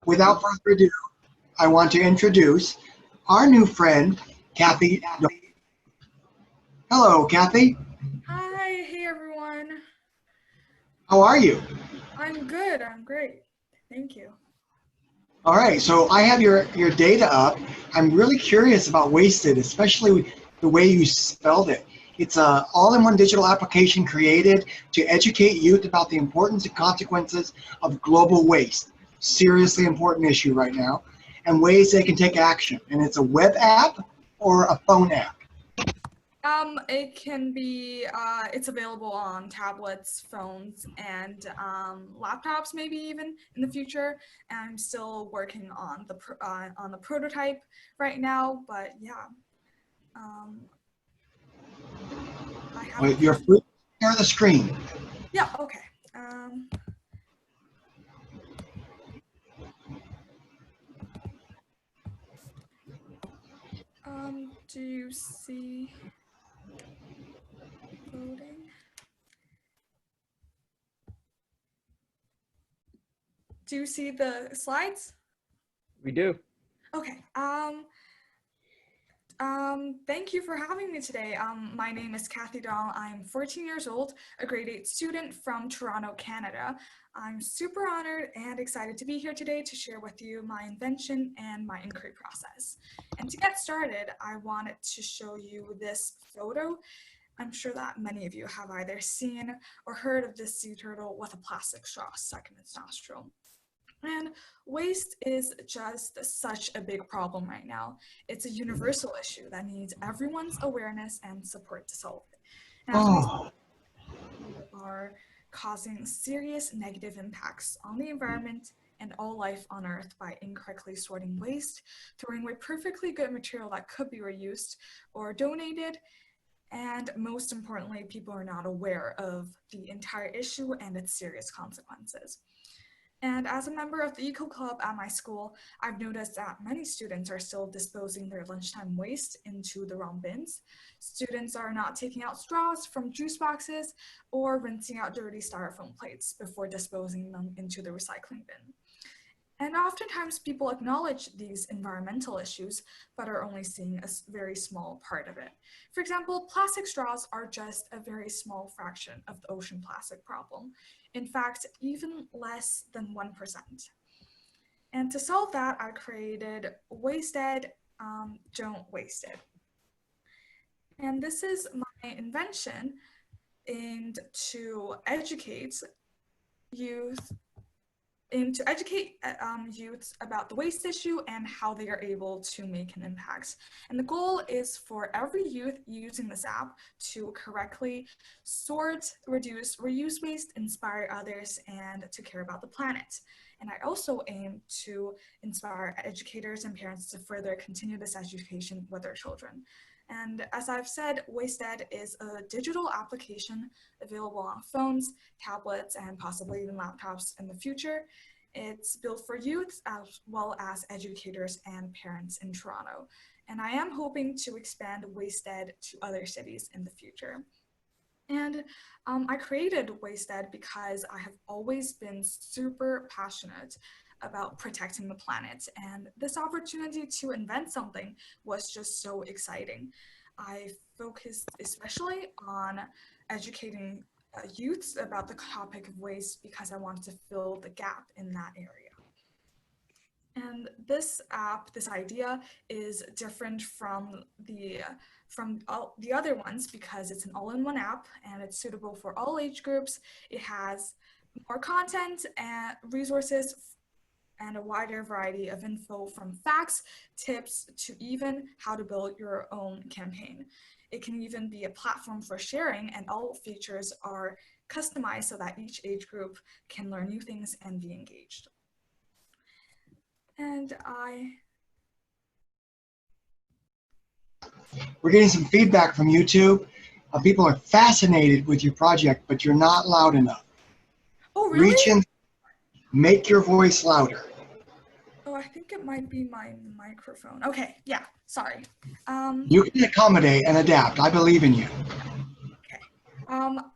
Without further ado, I want to introduce our new friend, Kathy. Hello, Kathy. Hi, hey everyone. How are you? I'm good. I'm great. Thank you. All right, so I have your data up. I'm really curious about Wasted, especially the way you spelled it. It's a all-in-one digital application created to educate youth about the importance and consequences of global waste. Seriously important issue right now, and ways they can take action. And it's a web app or a phone app. It can be, it's available on tablets, phones, and laptops, maybe even in the future. And I'm still working on the prototype right now, but yeah, um, I have a Well, you're few. free to share the screen. Yeah, okay. Um, do you see loading? Do you see the slides? We do. Okay. Thank you for having me today. My name is Kathy Dahl. I'm 14 years old, a grade 8 student from Toronto, Canada. I'm super honored and excited to be here today to share with you my invention and my inquiry process. And to get started, I wanted to show you this photo. I'm sure that many of you have either seen or heard of this sea turtle with a plastic straw stuck in its nostril. And waste is just such a big problem right now. It's a universal issue that needs everyone's awareness and support to solve it. And as we Oh, are causing serious negative impacts on the environment and all life on Earth by incorrectly sorting waste, throwing away perfectly good material that could be reused or donated, and most importantly, people are not aware of the entire issue and its serious consequences. And as a member of the Eco Club at my school, I've noticed that many students are still disposing their lunchtime waste into the wrong bins. Students are not taking out straws from juice boxes or rinsing out dirty styrofoam plates before disposing them into the recycling bin. And oftentimes people acknowledge these environmental issues, but are only seeing a very small part of it. For example, plastic straws are just a very small fraction of the ocean plastic problem. In fact, even less than 1%. And to solve that, I created Wasted, Don't Waste It. And this is my invention aimed to educate youth youths about the waste issue and how they are able to make an impact. And the goal is for every youth using this app to correctly sort, reduce, reuse waste, inspire others, and to care about the planet. And I also aim to inspire educators and parents to further continue this education with their children. And as I've said, Wasted is a digital application available on phones, tablets, and possibly even laptops in the future. It's built for youth as well as educators and parents in Toronto. And I am hoping to expand Wasted to other cities in the future. And I created Wasted because I have always been super passionate about protecting the planet. And this opportunity to invent something was just so exciting. I focused especially on educating youths about the topic of waste because I wanted to fill the gap in that area. And this app, this idea, is different from all the other ones because it's an all-in-one app and it's suitable for all age groups. It has more content and resources and a wider variety of info from facts, tips, to even how to build your own campaign. It can even be a platform for sharing, and all features are customized so that each age group can learn new things and be engaged. And we're getting some feedback from YouTube. People are fascinated with your project, but you're not loud enough. oh, Reach really? in, make your voice louder. Oh, I think it might be my microphone. Okay, yeah, sorry. You can accommodate and adapt. I believe in you. Okay.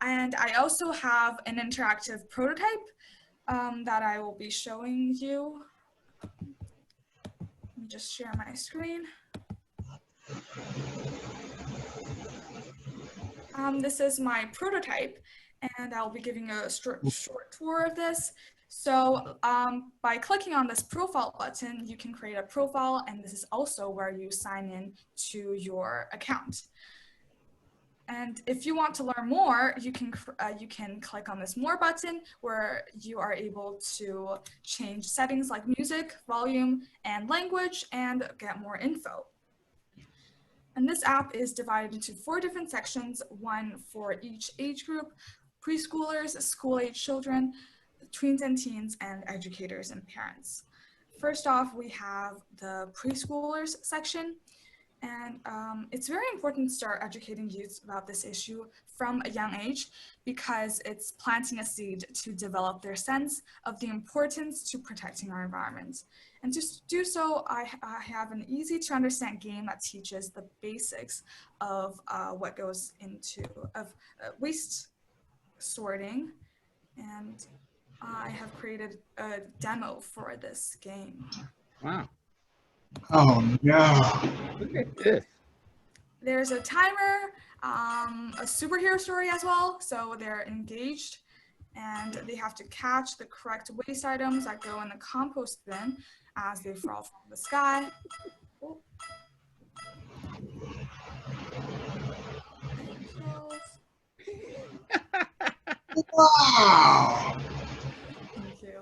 And I also have an interactive prototype that I will be showing you. me just share my screen. This is my prototype, and I'll be giving a short tour of this. So by clicking on this profile button, you can create a profile, and this is also where you sign in to your account. And if you want to learn more, you can click on this more button where you are able to change settings like music, volume, and language, and get more info. And this app is divided into 4 different sections, one for each age group: preschoolers, school-age children, tweens and teens, and educators and parents. First off, we have the preschoolers section. And it's very important to start educating youth about this issue from a young age, because it's planting a seed to develop their sense of the importance to protecting our environment. And to do so, I have an easy to understand game that teaches the basics of what goes into waste sorting. And I have created a demo for this game. Wow. Oh no. Look at this. There's a timer, a superhero story as well, so they're engaged and they have to catch the correct waste items that go in the compost bin as they fall from the sky. Oh. Wow. Thank you.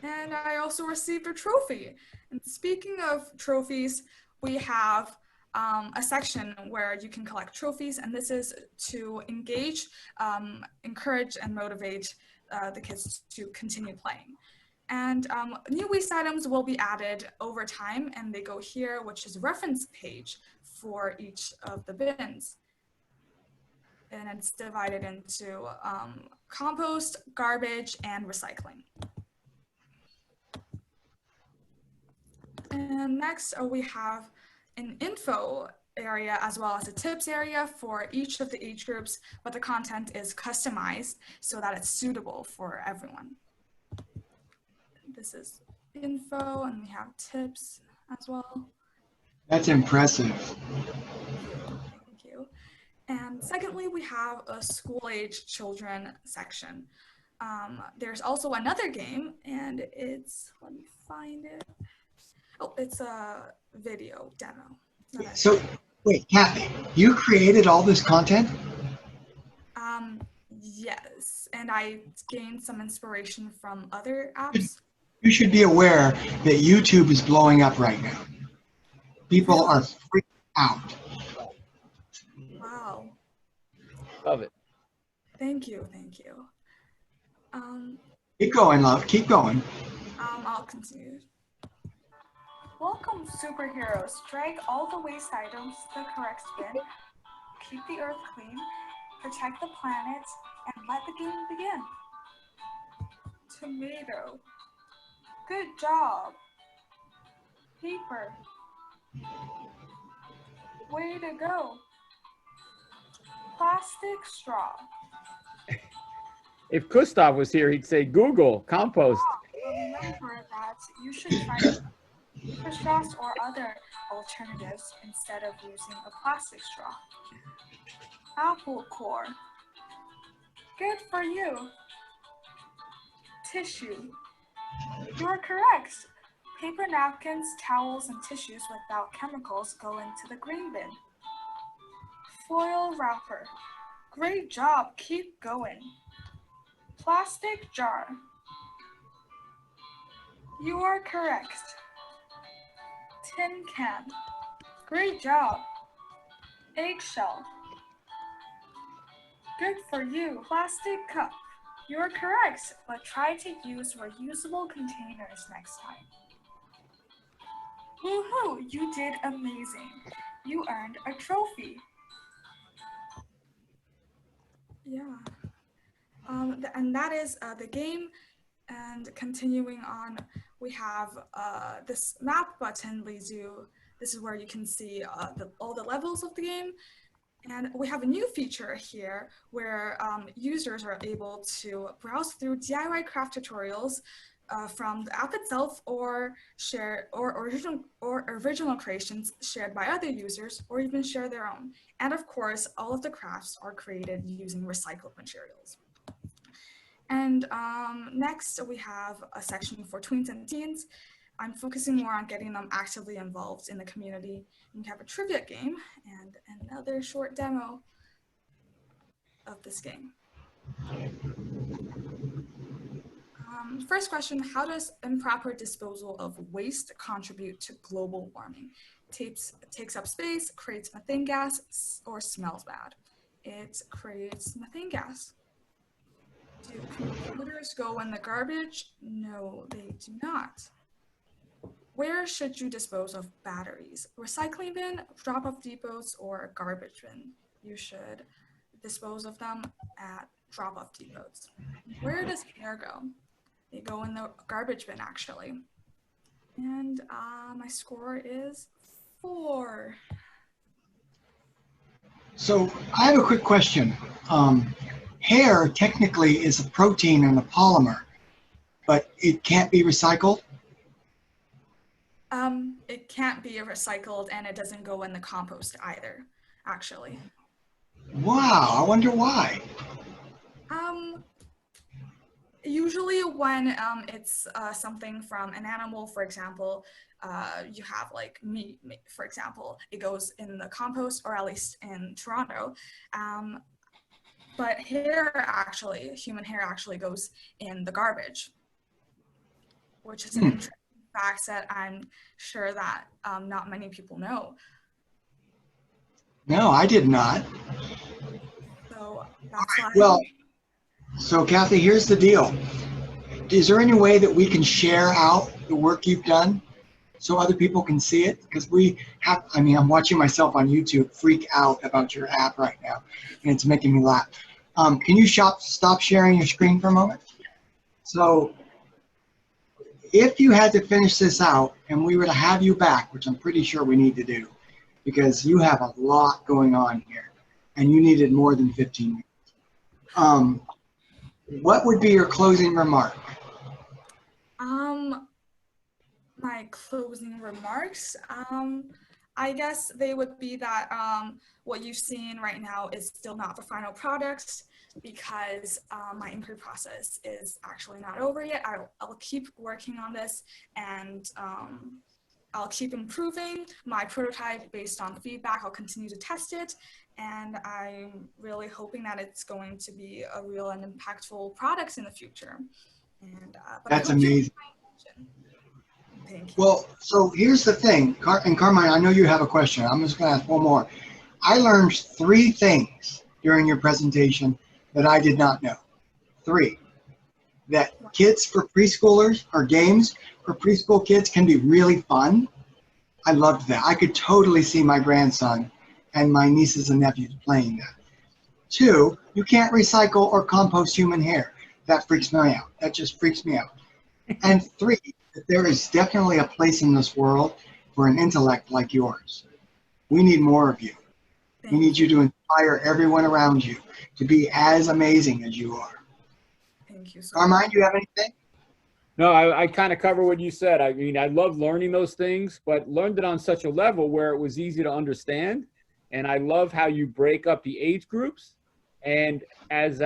And I also received a trophy. And speaking of trophies, we have a section where you can collect trophies, and this is to engage, encourage, and motivate the kids to continue playing. And new waste items will be added over time, and they go here, which is a reference page for each of the bins. And it's divided into compost, garbage, and recycling. And next we have an info area as well as a tips area for each of the age groups, but the content is customized so that it's suitable for everyone. This is info, and we have tips as well. That's impressive. Thank you. And secondly, we have a school-age children section. There's also another game, and it's, let me find it. Oh, it's a video demo. So, wait, Kathy, you created all this content? Yes, and I gained some inspiration from other apps. You should be aware that YouTube is blowing up right now. People are freaking out. Wow. Love it. Thank you, thank you. Keep going, love. Keep going. I'll continue. Welcome, superheroes. Drag all the waste items to the correct bin, keep the earth clean, protect the planet, and let the game begin. Tomato. Good job. Paper. Way to go. Plastic straw. If Gustav was here, he'd say Google, compost. Remember that you should try paper straws or other alternatives instead of using a plastic straw. Apple core. Good for you. Tissue. You are correct. Paper napkins, towels, and tissues without chemicals go into the green bin. Foil wrapper. Great job. Keep going. Plastic jar. You are correct. Tin can. Great job. Eggshell. Good for you. Plastic cup. You're correct, but try to use reusable containers next time. Woohoo! You did amazing. You earned a trophy. Yeah. And that is the game. And continuing on, we have this map button leads you. This is where you can see all the levels of the game. And we have a new feature here where users are able to browse through DIY craft tutorials from the app itself, or original creations shared by other users, or even share their own. And of course, all of the crafts are created using recycled materials. And next, we have a section for tweens and teens. I'm focusing more on getting them actively involved in the community. And we have a trivia game and another short demo of this game. First question, how does improper disposal of waste contribute to global warming? Takes up space, creates methane gas, or smells bad? It creates methane gas. Do computers go in the garbage? No, they do not. Where should you dispose of batteries? Recycling bin, drop-off depots, or garbage bin? You should dispose of them at drop-off depots. Where does hair go? They go in the garbage bin, actually. And my score is 4. So I have a quick question. Hair technically is a protein and a polymer, but it can't be recycled? It can't be recycled, and it doesn't go in the compost either, actually. Wow, I wonder why. Usually when it's something from an animal, for example, you have like meat, for example, it goes in the compost, or at least in Toronto. But human hair actually goes in the garbage, which is an interesting fact that I'm sure that not many people know. No, I did not. So that's why. Well, so Kathy, here's the deal. Is there any way that we can share out the work you've done so other people can see it? Because I'm watching myself on YouTube freak out about your app right now, and it's making me laugh. Can you stop sharing your screen for a moment? So if you had to finish this out and we were to have you back, which I'm pretty sure we need to do, because you have a lot going on here and you needed more than 15 minutes. What would be your closing remark? My closing remarks, I guess they would be that what you've seen right now is still not the final product, because my inquiry process is actually not over yet. I'll keep working on this, and I'll keep improving my prototype based on feedback. I'll continue to test it, and I'm really hoping that it's going to be a real and impactful product in the future. And That's amazing. Thank you. Well, so here's the thing, and Carmine, I know you have a question. I'm just going to ask one more. I learned 3 things during your presentation that I did not know. 3. That kits for preschoolers, or games for preschool kids, can be really fun. I loved that. I could totally see my grandson and my nieces and nephews playing that. 2, you can't recycle or compost human hair. That freaks me out. That just freaks me out. And 3, that there is definitely a place in this world for an intellect like yours. We need more of you. We need you to inspire everyone around you to be as amazing as you are. Thank you so Carmine, much. do you have anything? No, I kind of cover what you said. I mean, I love learning those things, but learned it on such a level where it was easy to understand. And I love how you break up the age groups. And as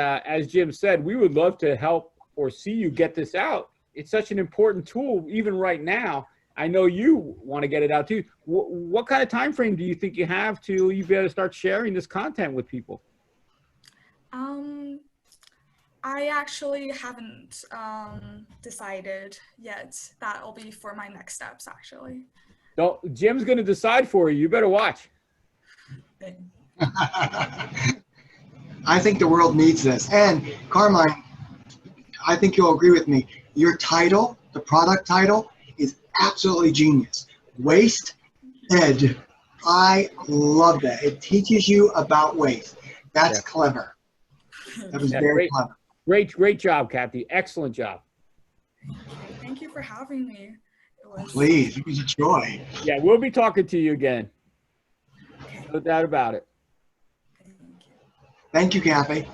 Jim said, we would love to help or see you get this out. It's such an important tool, even right now. I know you want to get it out too. What kind of time frame do you think you have to you be able to start sharing this content with people? I actually haven't decided yet. That'll be for my next steps, actually. No, Jim's going to decide for you. You better watch. I think the world needs this. And Carmine, I think you'll agree with me. Your title, the product title, is absolutely genius. Waste Ed. I love that. It teaches you about waste. That's clever. That was very clever. Great job, Kathy. Excellent job. Thank you for having me. Please, it was a joy. Yeah, we'll be talking to you again. No doubt about it. Thank you. Thank you, Kathy.